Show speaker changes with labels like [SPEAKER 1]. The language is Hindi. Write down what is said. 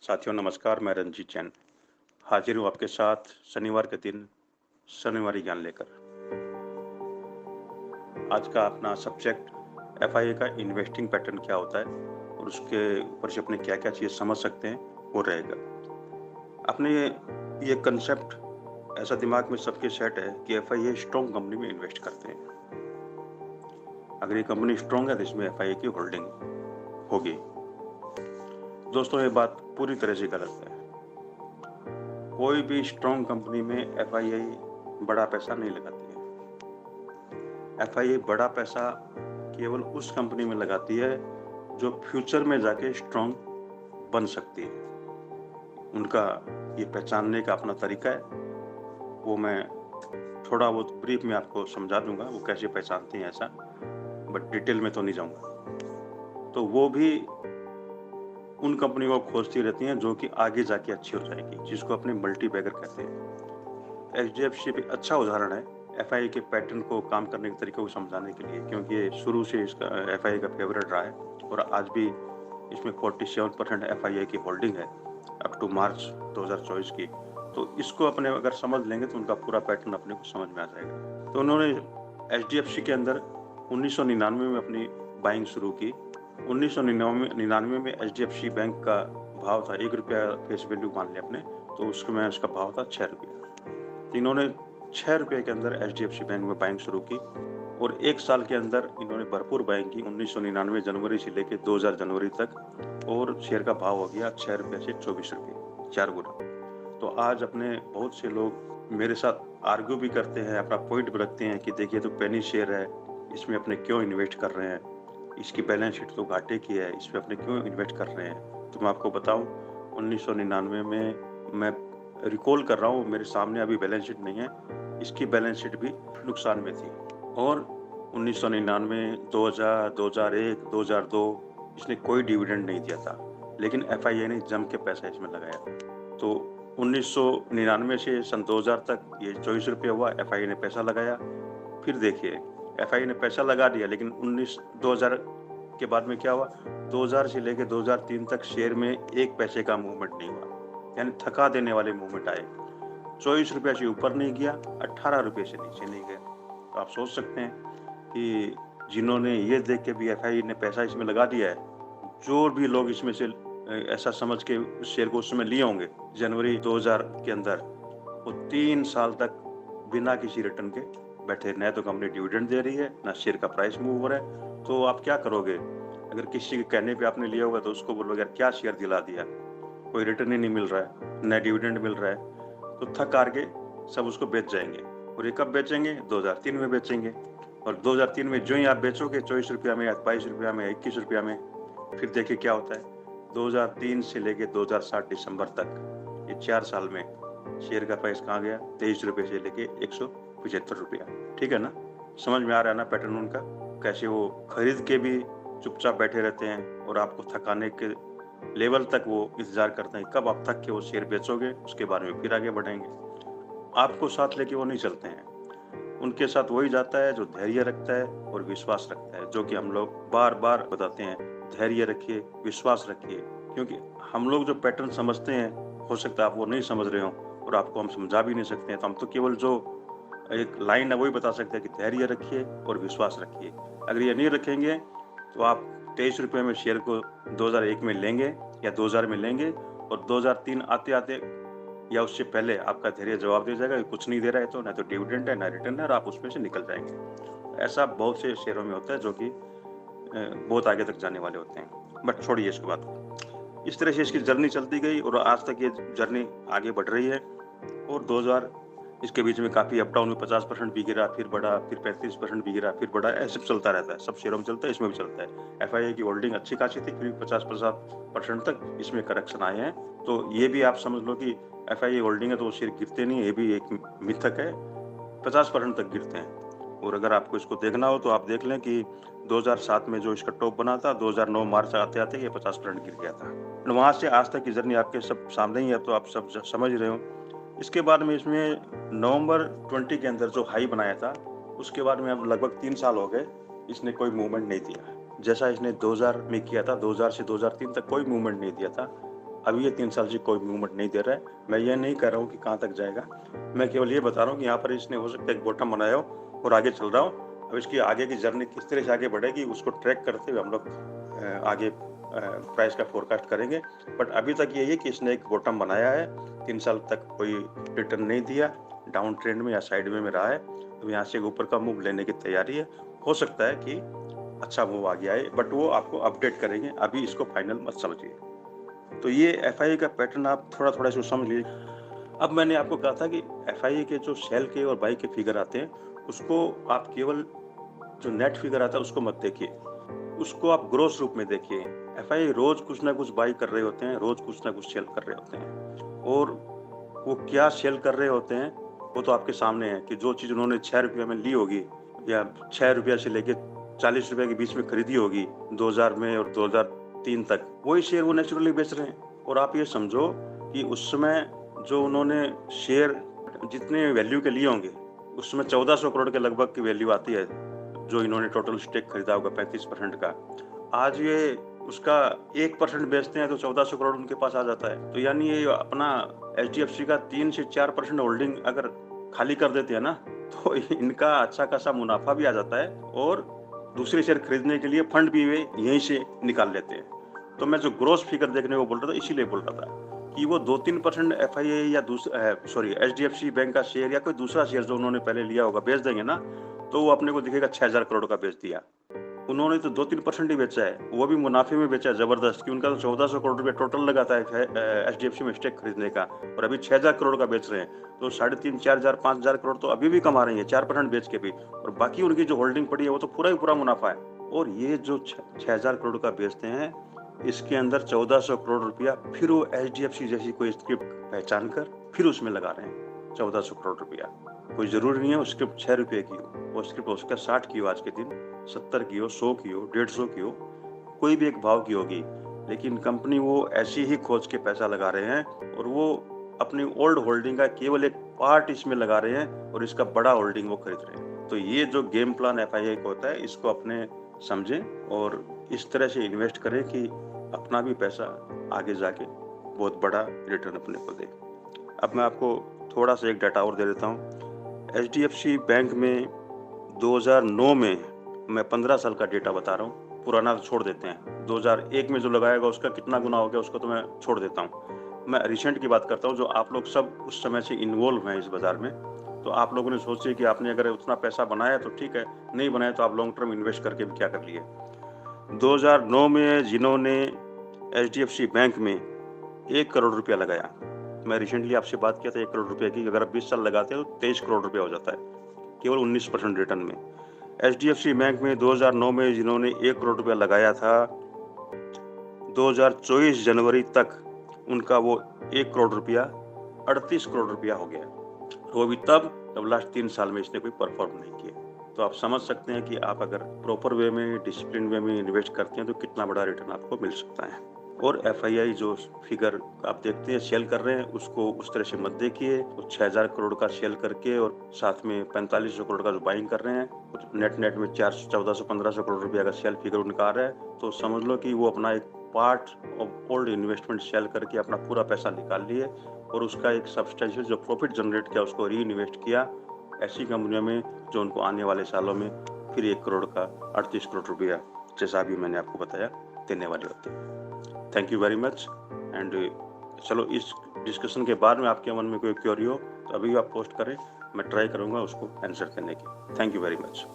[SPEAKER 1] साथियों नमस्कार, मैं रंजीत जैन हाजिर हूँ आपके साथ शनिवार के दिन शनिवारी ज्ञान लेकर। आज का अपना सब्जेक्ट एफआईए का इन्वेस्टिंग पैटर्न क्या होता है और उसके ऊपर से अपने क्या-क्या चीज़ समझ सकते हैं, वो रहेगा। अपने ये कंसेप्ट ऐसा दिमाग में सबके सेट है कि एफआईए स्ट्रॉन्ग कंपनी में इन्वेस्ट करते हैं। अगर ये कंपनी स्ट्रॉन्ग है तो इसमें एफआईए की होल्डिंग होगी। दोस्तों ये बात पूरी तरह से गलत है। कोई भी स्ट्रॉन्ग कंपनी में एफआईआई बड़ा पैसा नहीं लगाती है। एफआईआई बड़ा पैसा केवल उस कंपनी में लगाती है जो फ्यूचर में जाके स्ट्रॉन्ग बन सकती है। उनका ये पहचानने का अपना तरीका है, वो मैं थोड़ा बहुत ब्रीफ में आपको समझा दूंगा वो कैसे पहचानते हैं ऐसा, बट डिटेल में तो नहीं जाऊंगा। तो वो भी उन कंपनियों को खोजती रहती हैं जो कि आगे जाके अच्छी हो जाएगी, जिसको अपने मल्टी बैगर कहते हैं। एचडीएफसी भी अच्छा उदाहरण है एफआईआई के पैटर्न को काम करने के तरीके को समझाने के लिए, क्योंकि ये शुरू से इसका एफआईआई का फेवरेट रहा है और आज भी इसमें 47% एफआईआई की होल्डिंग है अप टू मार्च 2024 की। तो इसको अपने अगर समझ लेंगे तो उनका पूरा पैटर्न अपने को समझ में आ जाएगा। तो उन्होंने एचडीएफसी के अंदर 1999 में अपनी बाइंग शुरू की। 1999 में एचडीएफसी बैंक का भाव था ₹1 फेस वैल्यू मान लिया अपने, तो उसमें उसका भाव था ₹6। इन्होंने ₹6 के अंदर एचडीएफसी बैंक में बाइंग शुरू की और 1 साल के अंदर इन्होंने भरपूर बाइंग की 1999 जनवरी से लेकर 2000 जनवरी तक, और शेयर का भाव हो गया ₹6 से ₹24, 4 गुना। तो आज अपने बहुत से लोग मेरे साथ आर्ग्यू भी करते हैं, अपना पॉइंट भी रखते हैं कि देखिए तो पेनी शेयर है, इसमें अपने क्यों इन्वेस्ट कर रहे हैं, इसकी बैलेंस शीट तो घाटे की है, इसमें अपने क्यों इन्वेस्ट कर रहे हैं। तो मैं आपको बताऊं 1999 में मैं रिकॉल कर रहा हूँ, मेरे सामने अभी बैलेंस शीट नहीं है, इसकी बैलेंस शीट भी नुकसान में थी। और 1999, 2000, 2001, 2002 इसने कोई डिविडेंड नहीं दिया था, लेकिन एफआईआई ने जम के पैसा इसमें लगाया। तो 1999 से सन 2000 तक ये ₹24 हुआ, एफआईआई ने पैसा लगाया। फिर देखिए एफआईआई ने पैसा लगा दिया, लेकिन 2000 के बाद में क्या हुआ, 2000 से लेकर 2003 तक शेयर में 1 पैसे का मूवमेंट नहीं हुआ, यानी थका देने वाले मूवमेंट आए। ₹24 से ऊपर नहीं गया, ₹18 से नीचे नहीं गया। तो आप सोच सकते हैं कि जिन्होंने ये देख के भी एफआईआई ने पैसा इसमें लगा दिया है, जो भी लोग इसमें से ऐसा समझ के उस शेयर को उस समय लिए होंगे जनवरी 2000 के अंदर, वो 3 साल तक बिना किसी रिटर्न के बैठे, न तो कंपनी डिविडेंड दे रही है, ना शेयर का प्राइस मूव हो रहा है। तो आप क्या करोगे? अगर किसी के कहने पे आपने लिया होगा तो उसको बोलोगे यार क्या शेयर दिला दिया, कोई रिटर्न ही नहीं मिल रहा है, न डिविडेंड मिल रहा है। तो थक हार के सब उसको बेच जाएंगे। और ये कब बेचेंगे? 2003 में बेचेंगे। और 2003 में जो ही आप बेचोगे ₹24 में या ₹22 में या ₹21 में, फिर देखिए क्या होता है। 2003 से लेके 2007 दिसंबर तक ये 4 साल में शेयर का प्राइस कहाँ गया? ₹23 से लेके ₹175। ठीक है ना? समझ में आ रहा है ना पैटर्न उनका? कैसे वो खरीद के भी चुपचाप बैठे रहते हैं और आपको थकाने के लेवल तक वो इंतजार करते हैं कब आप थक के वो शेयर बेचोगे, उसके बारे में फिर आगे बढ़ेंगे। आपको साथ लेके वो नहीं चलते हैं। उनके साथ वही जाता है जो धैर्य रखता है और विश्वास रखता है, जो कि हम लोग बार-बार बताते हैं, धैर्य रखिए, विश्वास रखिए। क्योंकि हम लोग जो पैटर्न समझते हैं, हो सकता है आप वो नहीं समझ रहे हों और आपको हम समझा भी नहीं सकते हैं। तो हम तो केवल जो एक लाइन है वही बता सकते हैं कि धैर्य रखिए और विश्वास रखिए। अगर ये नहीं रखेंगे तो आप ₹23 में शेयर को 2001 में लेंगे या 2000 में लेंगे, और 2003 आते-आते या उससे पहले आपका धैर्य जवाब दे जाएगा कि कुछ नहीं दे रहा है, तो ना तो डिविडेंड है, ना रिटर्न है, और आप उसमें से निकल जाएँगे। ऐसा बहुत से शेयरों में होता है जो कि बहुत आगे तक जाने वाले होते हैं। बट छोड़िए इसकी बात को। इस तरह से इसकी जर्नी चलती गई और आज तक ये जर्नी आगे बढ़ रही है। और 2000 इसके बीच में काफ़ी अप डाउन हुए, 50% भी गिरा, फिर बढ़ा, फिर 35% भी गिरा, फिर बढ़ा, ऐसे चलता रहता है। सब शेयरों में चलता है, इसमें भी चलता है। एफआईआई की होल्डिंग अच्छी खासी थी, फिर 50% तक इसमें करेक्शन आए हैं। तो ये भी आप समझ लो कि एफआईआई होल्डिंग है तो वो शेयर गिरते नहीं है, ये भी एक मिथक है। 50% तक गिरते हैं। और अगर आपको इसको देखना हो तो आप देख लें कि 2007 में जो इसका टॉप बना था, 2009 मार्च आते-आते ये 50% गिर गया था। और वहाँ से आज तक की जर्नी आपके सब सामने ही है, तो आप सब समझ रहे हो। इसके बाद में इसमें नवंबर 20 के अंदर जो हाई बनाया था, उसके बाद में अब लगभग 3 साल हो गए, इसने कोई मूवमेंट नहीं दिया। जैसा इसने 2000 में किया था, 2000 से 2003 तक कोई मूवमेंट नहीं दिया था। अभी ये 3 साल से कोई मूवमेंट नहीं दे रहा है। मैं ये नहीं कह रहा हूँ कि कहाँ तक जाएगा, मैं केवल ये बता रहा हूँ कि यहाँ पर इसने हो सकता है एक बॉटम बनाया हो और आगे चल रहा हो। अब इसकी आगे की जर्नी किस तरह से आगे बढ़ेगी उसको ट्रैक करते हुए हम लोग आगे प्राइस का फोरकास्ट करेंगे। बट अभी तक यही है कि इसने एक बॉटम बनाया है, 3 साल तक कोई रिटर्न नहीं दिया, डाउन ट्रेंड में या साइड में रहा है। तो यहाँ से ऊपर का मूव लेने की तैयारी है। हो सकता है कि अच्छा मूव आ गया है, बट वो आपको अपडेट करेंगे, अभी इसको फाइनल मत समझिए। तो ये एफआईए का पैटर्न आप थोड़ा-थोड़ा इसको समझ लीजिए। अब मैंने आपको कहा था कि एफआईए के जो सेल के और बाई के फिगर आते हैं, उसको आप केवल जो नेट फिगर आता है उसको मत देखिए, उसको आप ग्रोस रूप में देखिए। एफआईए रोज कुछ ना कुछ बाई कर रहे होते हैं, रोज कुछ ना कुछ सेल कर रहे होते हैं, और वो क्या सेल कर रहे होते हैं वो तो आपके सामने है कि जो चीज़ उन्होंने ₹6 में ली होगी या ₹6 से लेके ₹40 के बीच में खरीदी होगी 2000 में और 2003 तक, वही शेयर वो नेचुरली बेच रहे हैं। और आप ये समझो कि उस समय जो उन्होंने शेयर जितने वैल्यू के लिए होंगे, उस समय 1400 करोड़ के लगभग की वैल्यू आती है, जो इन्होंने टोटल स्टेक खरीदा होगा 35% का। आज ये उसका 1% बेचते हैं तो 1400 करोड़ उनके पास आ जाता है। तो यानी ये अपना एचडीएफसी का 3 से 4% होल्डिंग अगर खाली कर देते हैं ना, तो इनका अच्छा खासा मुनाफा भी आ जाता है और दूसरे शेयर खरीदने के लिए फंड भी वे यहीं से निकाल लेते हैं। तो मैं जो ग्रोस फिगर देखने को बोल रहा था, इसीलिए बोल रहा था कि वो 2-3% एफआईए या एचडीएफसी बैंक का शेयर या कोई दूसरा शेयर जो उन्होंने पहले लिया होगा बेच देंगे ना, तो वो अपने को दिखेगा 6000 करोड़ का बेच दिया। उन्होंने तो 2-3% ही बेचा है, वो भी मुनाफे में बेचा है जबरदस्त, कि उनका तो 1400 करोड़ रुपया टोटल लगा था एचडीएफसी में स्टेक खरीदने का, और अभी 6000 करोड़ का बेच रहे हैं। तो 3,500, 4,000, 5,000 करोड़ तो अभी भी कमा रही है 4% बेच के भी, और बाकी उनकी जो होल्डिंग पड़ी है वो तो पूरा ही पूरा मुनाफा है। और ये जो 6,000 करोड़ का बेचते हैं, इसके अंदर 1400 करोड़ रुपया फिर वो एचडीएफसी जैसी कोई स्क्रिप्ट पहचान कर फिर उसमें लगा रहे हैं 1400 करोड़ रुपया। कोई जरूरी नहीं है वो स्क्रिप्ट 6 रुपए की हो, वो स्क्रिप्ट हो सकता है 60 की हो आज के दिन, 70 की हो, 100 की हो, 150 की हो, कोई भी एक भाव की होगी, लेकिन कंपनी वो ऐसी ही खोज के पैसा लगा रहे हैं, और वो अपनी ओल्ड होल्डिंग का केवल एक पार्ट इसमें लगा रहे हैं और इसका बड़ा होल्डिंग वो खरीद रहे हैं। तो ये जो गेम प्लान एफआईआई का होता है, इसको अपने समझें और इस तरह से इन्वेस्ट करें कि अपना भी पैसा आगे जाके बहुत बड़ा रिटर्न अपने को दे। अब मैं आपको थोड़ा सा एक डाटा और दे देता हूँ। एचडीएफसी बैंक में 2009 में, मैं 15 साल का डेटा बता रहा हूँ, पुराना छोड़ देते हैं, 2001 में जो लगाएगा उसका कितना गुना हो गया उसको तो मैं छोड़ देता हूँ। मैं रिसेंट की बात करता हूँ, जो आप लोग सब उस समय से इन्वॉल्व हैं इस बाजार में। तो आप लोगों ने सोचिए कि आपने अगर उतना पैसा बनाया तो ठीक है, नहीं बनाया तो आप लॉन्ग टर्म इन्वेस्ट करके भी क्या कर लिए। 2009 में जिन्होंने एचडीएफसी बैंक में 1 करोड़ रुपया लगाया, मैं रिसेंटली आपसे बात किया था 1 करोड़ रुपए की, अगर आप 20 साल लगाते हो तो 23 करोड़ रुपया हो जाता है, केवल 19% रिटर्न में। एचडीएफसी बैंक में 2009 में जिन्होंने 1 करोड़ रुपया लगाया था, 2024 जनवरी तक उनका वो 1 करोड़ रुपया 38 करोड़ रुपया हो गया। वो भी तब लास्ट 3 साल में इसने कोई परफॉर्म नहीं किया। तो आप समझ सकते हैं कि आप अगर प्रॉपर वे में, डिसिप्लिन वे में इन्वेस्ट करते हैं तो कितना बड़ा रिटर्न आपको मिल सकता है। और एफआईआई जो फिगर आप देखते हैं सेल कर रहे हैं, उसको उस तरह से मत देखिए। वो 6000 करोड़ का सेल करके और साथ में 4500 करोड़ का जो बाइंग कर रहे हैं, नेट में 1400 1500 करोड़ रुपया का सेल फिगर उनका आ रहा है, तो समझ लो कि वो अपना एक part of old investment sell करके अपना पूरा पैसा निकाल लिए और उसका एक सब्सटेंशियल जो प्रॉफिट जनरेट किया उसको री इन्वेस्ट किया ऐसी कंपनियों में जो उनको आने वाले सालों में फिर 1 करोड़ का 38 करोड़ रुपया, जैसा अभी मैंने आपको बताया, देने वाले होते हैं। Thank you very much. And चलो, इस डिस्कशन के बाद में आपके मन में कोई क्वेरी हो तो अभी आप पोस्ट करें, मैं ट्राई करूँगा उसको आंसर करने की। Thank you very much.